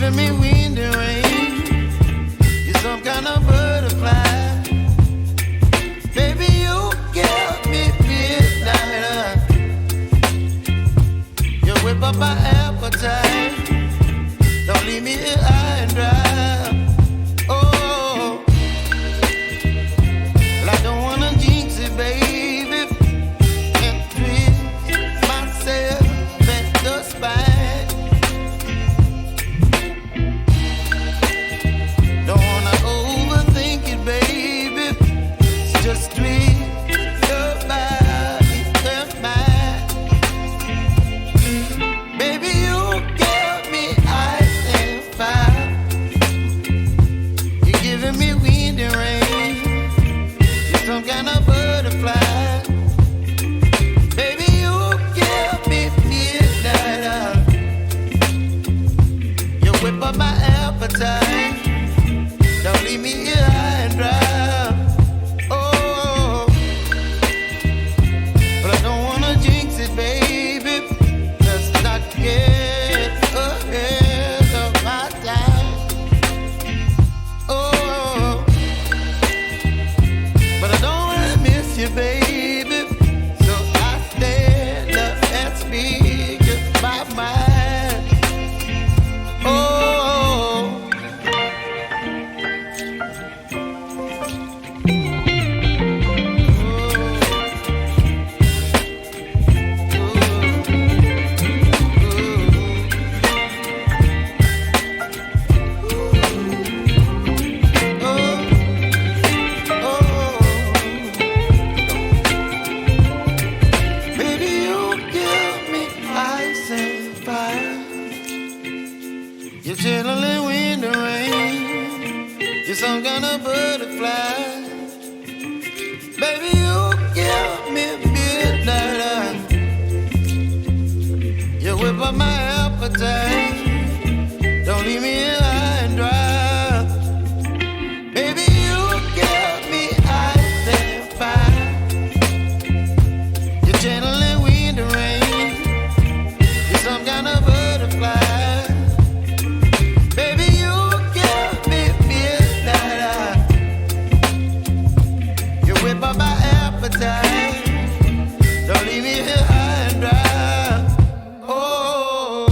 giving me wind and rain. You're some kind of butterfly. Baby, you give me midnight. You whip up my appetite. Don't leave me here high and dry. Oh, well, I don't wanna jinx it, baby, and twist myself at the spine. Don't wanna overthink it, baby. It's just twist your body and mine. Baby, you give me ice and fire. You're giving me wind and rain. You're some kind of butterfly. Baby, you give me midnight. You whip up my appetite. Don't leave me here high and dry. Oh, but I don't wanna jinx it, baby. Let's not get ahead of my time. Oh, but I don't wanna miss you, baby. So I stand up and speak my mind. Oh. Baby, you give me ice and fire. You're chilling wind and rain. You're some kind of butterfly. Baby, you give me midnight. You whip up my appetite. Don't leave me here high and dry. Baby, you give me ice and fire. You're channeling wind and rain. You're some kind of butterfly. Baby, you give me midnight. You whip up my appetite. Don't leave me here high and dry. Oh.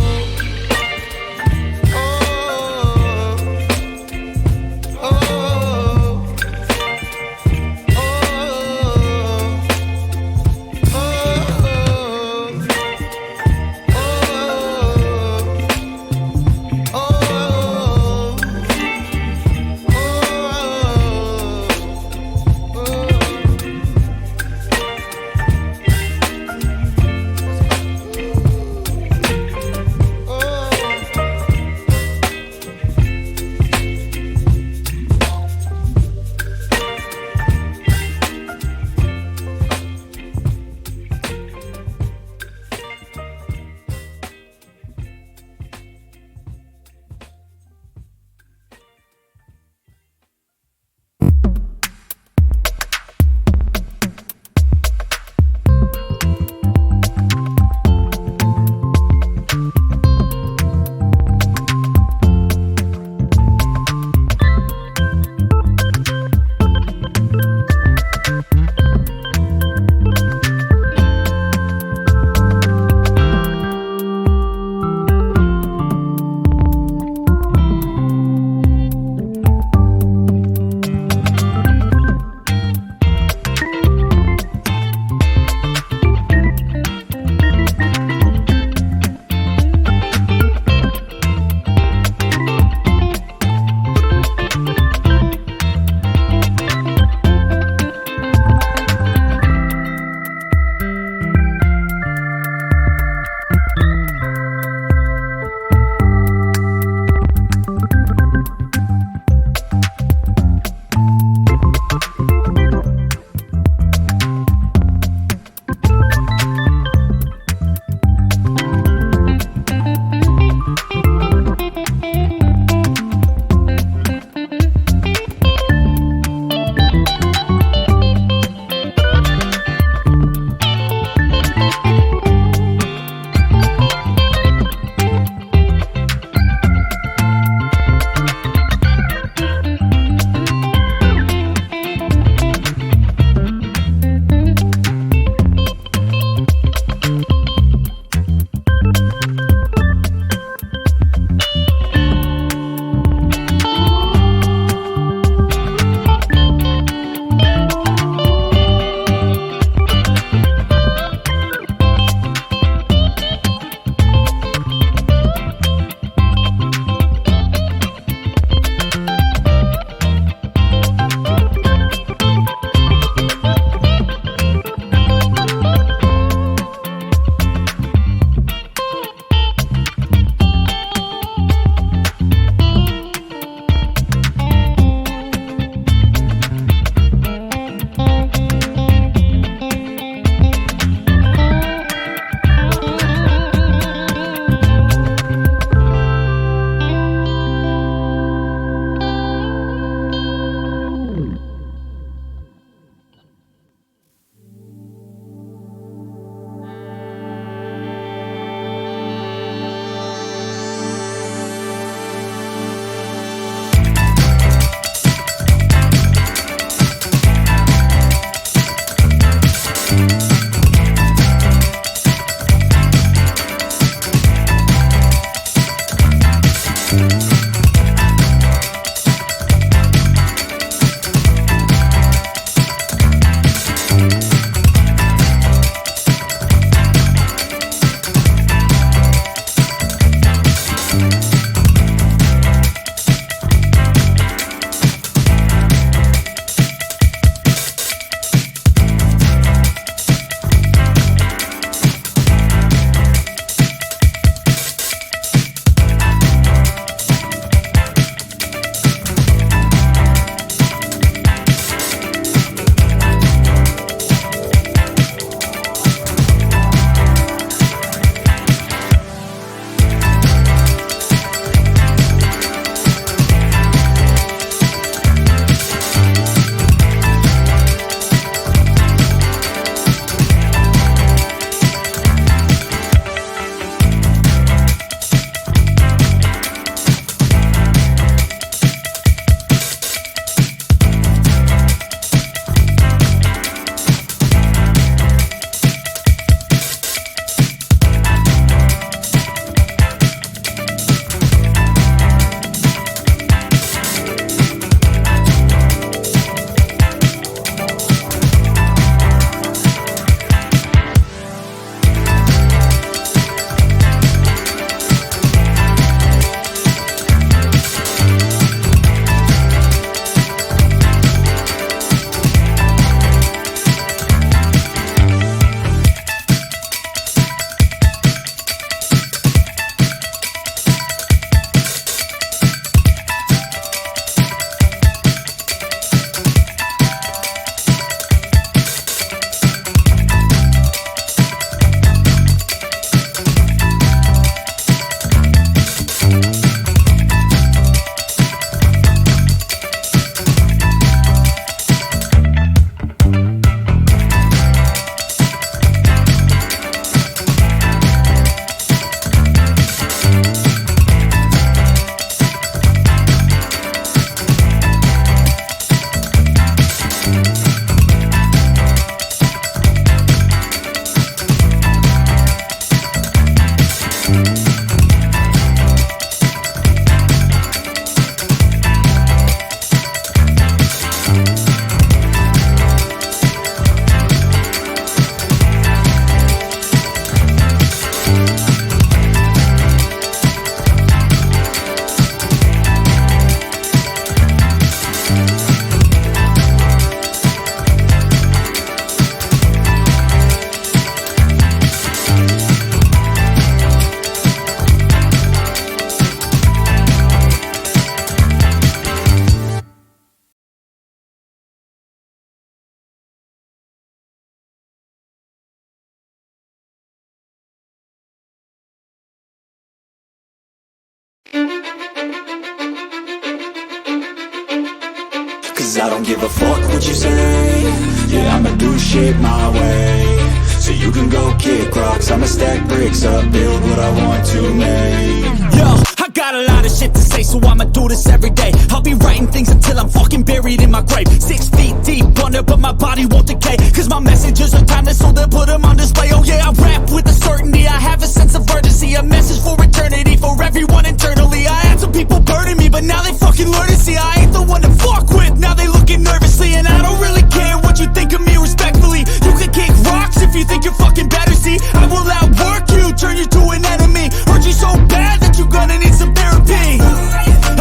Cause I don't give a fuck what you say. Yeah, I'ma do shit my way. So you can go kick rocks, I'ma stack bricks up, build what I want to make. Yo, I got a lot of shit to say, so I'ma do this every day. I'll be writing things until I'm fucking buried in my grave. 6 feet deep under, but my body won't decay. Cause my messages are timeless, so they'll put them on display. Oh yeah, I rap with a certainty, I have a sense of urgency. A message for eternity, for everyone internally. I had some people burning me, but now they fucking learn to see I ain't the one to fuck with, now they looking nervously. And I don't really care what you think of me, respectfully. You can kick rocks if you think you're fucking better, see. I will outwork you, turn you to an enemy. Hurt you so bad that you're gonna need some therapy.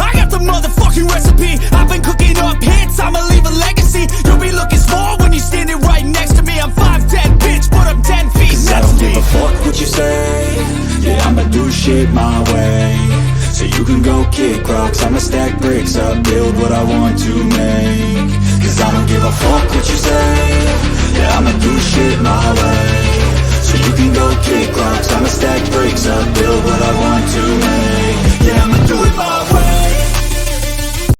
I got the motherfucking recipe, I've been cooking up hits, I'ma leave a legacy. You'll be looking small when you're standing right next to me. I'm 5'10", bitch, but I'm 10 feet. Cause I don't give a fuck what you say. Yeah, I'ma do shit my way. So you can go kick rocks, I'ma stack bricks up, build what I want to make. Cause I don't give a fuck what you say. Yeah, I'ma do shit my way. So you can go kick rocks, I'ma stack bricks up, build